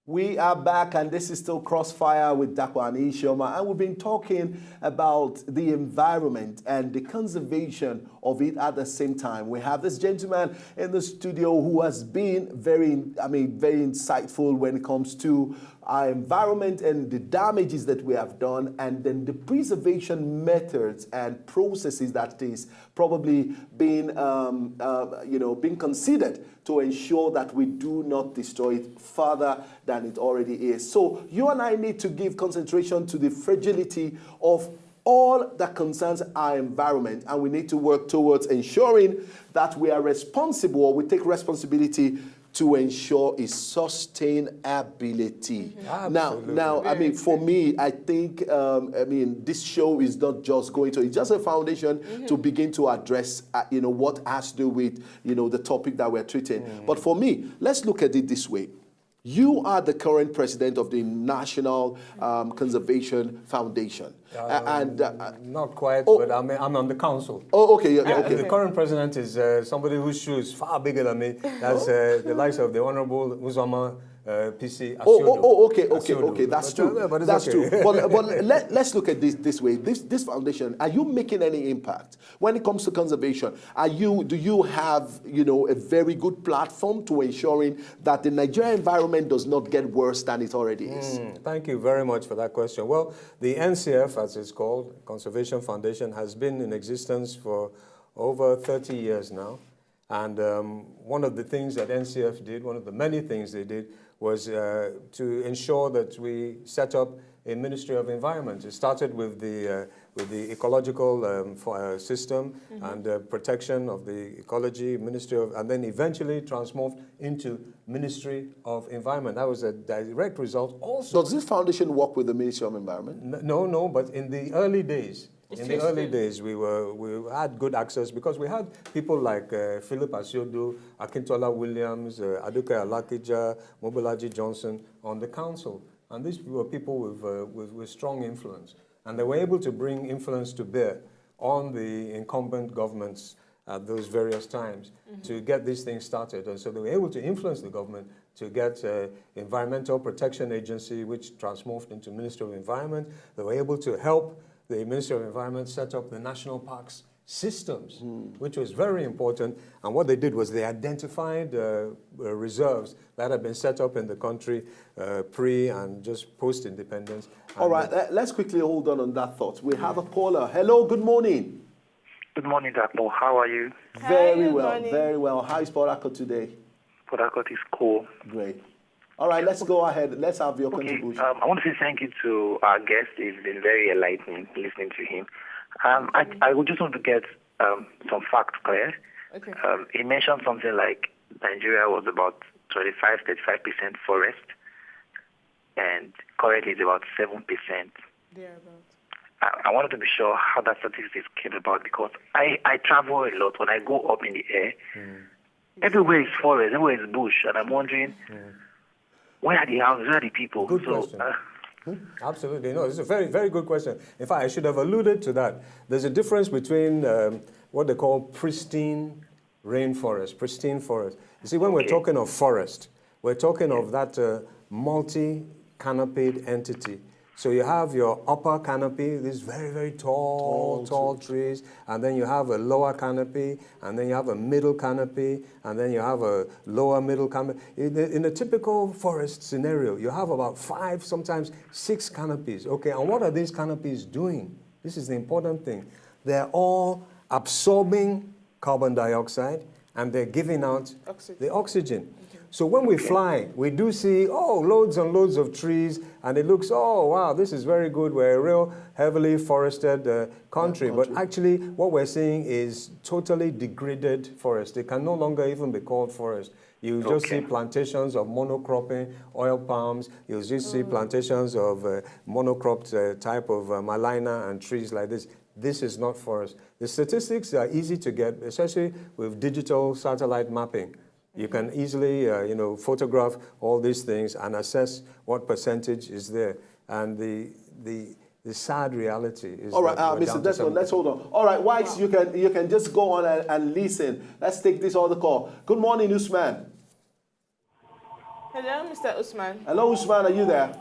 We are back, and this is still Crossfire with Dakwa and Ishoma, and we've been talking about the environment and the conservation of it at the same time. We have this gentleman in the studio who has been very insightful when it comes to our environment and the damages that we have done, and then the preservation methods and processes that is probably being being considered to ensure that we do not destroy it further than it already is. So you and I need to give concentration to the fragility of all that concerns our environment, and we need to work towards ensuring that we are responsible, or we take responsibility to ensure its sustainability. Now, I mean, for me, I think, this show is not just going to, it's just a foundation to begin to address, what has to do with, the topic that we're treating. But for me, let's look at it this way. You are the current president of the National Conservation Foundation. Not quite, but I'm on the council. Oh, okay. Okay. The current president is somebody whose shoes far bigger than me. That's the likes of the Honorable Uzoma PC Asiodo. Okay. That's true. That's true. But let's look at this way. This foundation, are you making any impact when it comes to conservation? Do you have a very good platform to ensuring that the Nigerian environment does not get worse than it already is? Thank you very much for that question. Well, the NCF, as it's called, Conservation Foundation, has been in existence for over 30 years now. And one of the things that NCF did, one of the many things they did, was to ensure that we set up a Ministry of Environment. It started with the ecological system and protection of the ecology, and then eventually transformed into Ministry of Environment. That was a direct result also. Does this foundation work with the Ministry of Environment? No, but in the early days, we had good access because we had people like Philip Asiodo, Akintola Williams, Aduke Alakija, Mobolaji Johnson on the council. And these were people with strong influence. And they were able to bring influence to bear on the incumbent governments at those various times to get these things started. And so they were able to influence the government to get Environmental Protection Agency, which transformed into Ministry of Environment. They were able to help the Ministry of Environment set up the national parks systems, which was very important. And what they did was they identified reserves that had been set up in the country pre and just post-independence. All right, let's quickly hold on that thought. We have a caller. Hello, good morning. Good morning, Dakmo. How are you? Very well. How is Port Harcourt today? Port Harcourt is cool. Great. All right, let's go ahead. Let's have your contribution. I want to say thank you to our guest. It's been very enlightening listening to him. I would just want to get some facts clear. Okay. He mentioned something like Nigeria was about 35% forest, and currently it's about 7%. Thereabouts. I wanted to be sure how that statistics came about because I travel a lot. When I go up in the air, everywhere is forest, everywhere is bush, and I'm wondering, where are the houses, where are the people? Good question. Absolutely. No, it's a very, very good question. In fact, I should have alluded to that. There's a difference between what they call pristine rainforest, pristine forest. You see, when we're talking of forest, we're talking of that multi-canopied entity. So you have your upper canopy, these very, very tall trees, and then you have a lower canopy, and then you have a middle canopy, and then you have a lower middle canopy. In a typical forest scenario, you have about 5, sometimes 6 canopies. Okay, and what are these canopies doing? This is the important thing. They're all absorbing carbon dioxide, and they're giving out the oxygen. So when we fly, we do see, loads and loads of trees, and it looks, wow, this is very good. We're a real heavily forested country. But actually, what we're seeing is totally degraded forest. They can no longer even be called forest. You just see plantations of monocropping, oil palms. You'll just see plantations of monocropped type of malina and trees like this. This is not forest. The statistics are easy to get, especially with digital satellite mapping. You can easily, photograph all these things and assess what percentage is there. And the sad reality is. All right, Mr. Desmond, let's hold on. All right, Wikes, you can just go on and listen. Let's take this other call. Good morning, Usman. Hello, Mr. Usman. Hello, Usman, are you there?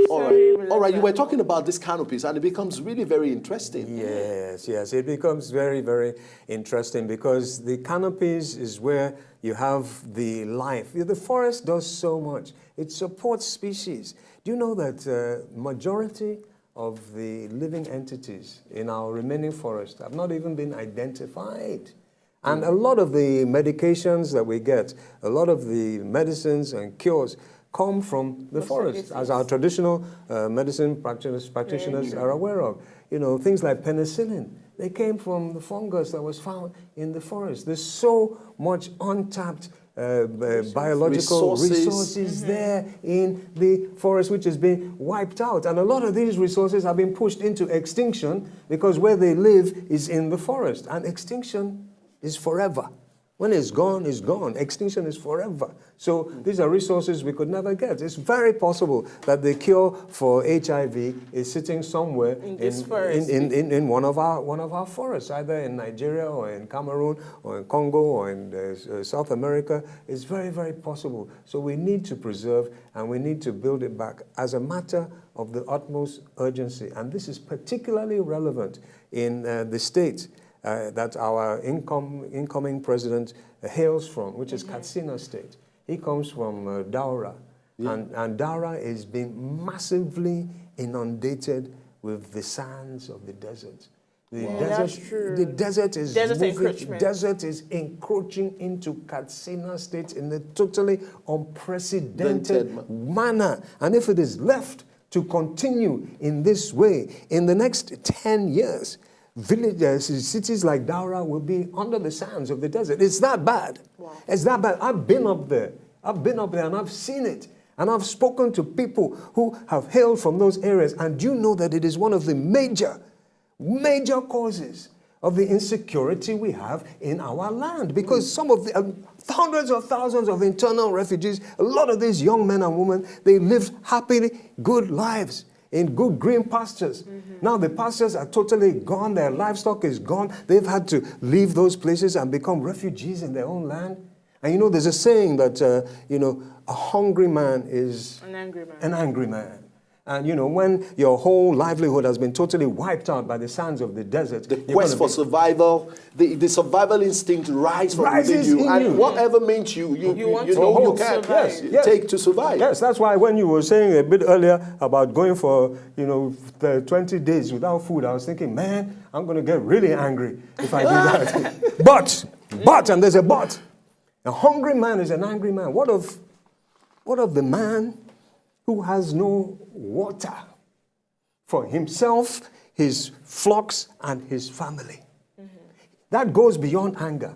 All right, you were talking about these canopies, and it becomes really very interesting. Yes, yes, it becomes very, very interesting because the canopies is where you have the life. The forest does so much. It supports species. Do you know that majority of the living entities in our remaining forest have not even been identified? And a lot of the medications that we get, a lot of the medicines and cures come from the forest, as our traditional medicine practitioners are aware of. You know, things like penicillin, they came from the fungus that was found in the forest. There's so much untapped biological resources there in the forest, which has been wiped out. And a lot of these resources have been pushed into extinction because where they live is in the forest. And extinction is forever. When it's gone, it's gone. Extinction is forever. So these are resources we could never get. It's very possible that the cure for HIV is sitting somewhere in one of our forests, either in Nigeria or in Cameroon or in Congo or in South America. It's very, very possible. So we need to preserve and we need to build it back as a matter of the utmost urgency. And this is particularly relevant in the state that our incoming president hails from, which is Katsina State. He comes from Daura. Yeah. And Daura is being massively inundated with the sands of the desert. The desert is encroaching into Katsina State in a totally unprecedented manner. And if it is left to continue in this way, in the next 10 years, villages, cities like Daura will be under the sands of the desert. It's that bad. Wow. It's that bad. I've been up there. And I've seen it. And I've spoken to people who have hailed from those areas. And you know that it is one of the major causes of the insecurity we have in our land. Because some of the hundreds of thousands of internal refugees, a lot of these young men and women, they lived happy, good lives in good green pastures. Now the pastures are totally gone. Their livestock is gone. They've had to leave those places and become refugees in their own land. And you know, there's a saying that, a hungry man is an angry man. And you know, when your whole livelihood has been totally wiped out by the sands of the desert, the quest for survival, the survival instinct rises within you, and whatever means you can take to survive. Yes, that's why when you were saying a bit earlier about going for the 20 days without food, I was thinking, man, I'm going to get really angry if I do that. But, and there's a but. A hungry man is an angry man. What of the man who has no water for himself, his flocks, and his family? That goes beyond anger.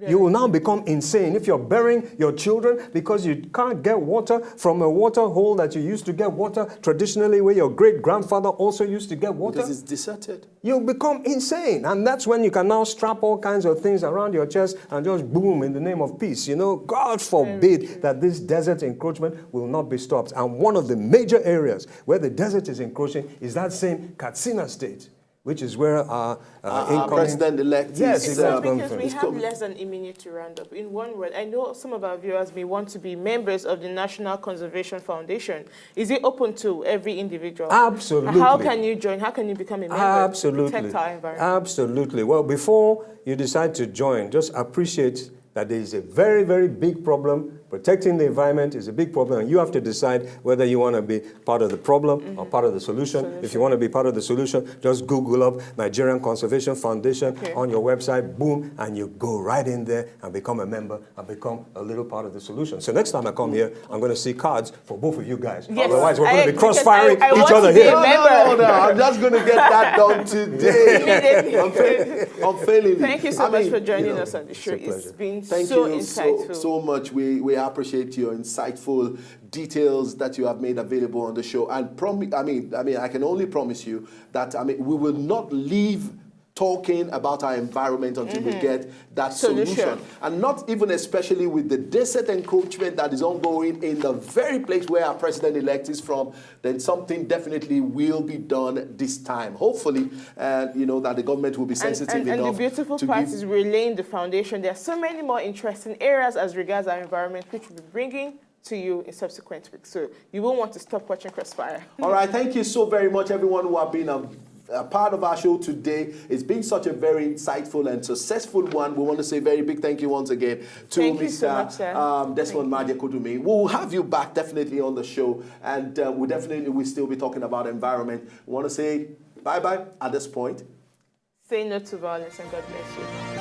You will now become insane if you're burying your children because you can't get water from a water hole that you used to get water traditionally, where your great-grandfather also used to get water. Because it's deserted. You'll become insane. And that's when you can now strap all kinds of things around your chest and just boom, in the name of peace. You know, God forbid that this desert encroachment will not be stopped. And one of the major areas where the desert is encroaching is that same Katsina State, which is where our president-elect is. Yes, exactly. Because we have less than a minute to round up. In one word, I know some of our viewers may want to be members of the National Conservation Foundation. Is it open to every individual? Absolutely. How can you join? How can you become a member? Absolutely. To protect our environment? Absolutely. Well, before you decide to join, just appreciate that there is a very, very big problem. Protecting the environment is a big problem, and you have to decide whether you want to be part of the problem or part of the solution. If you want to be part of the solution, just Google up Nigerian Conservation Foundation on your website, boom, and you go right in there and become a member and become a little part of the solution. So next time I come here, I'm going to see cards for both of you guys. Yes. Otherwise, we're going to be cross-firing each other here. No, I'm just going to get that done today. Unfailingly. Thank you so much for joining us on the show. It's been so insightful. So much. We appreciate your insightful details that you have made available on the show. And I can only promise you that we will not leave talking about our environment until we get that solution. And not even especially with the desert encroachment that is ongoing in the very place where our president-elect is from, then something definitely will be done this time. Hopefully, you know, that the government will be sensitive enough. And the beautiful part is we're laying the foundation. There are so many more interesting areas as regards our environment, which we'll be bringing to you in subsequent weeks. So you won't want to stop watching CROSSFIRE. All right, thank you so very much, everyone who have been a part of our show today. It's been such a very insightful and successful one. We want to say a very big thank you once again to Mr. Desmond Majekodunmi. We'll have you back definitely on the show, and we'll still be talking about environment. We want to say bye-bye at this point. Say no to violence, and God bless you.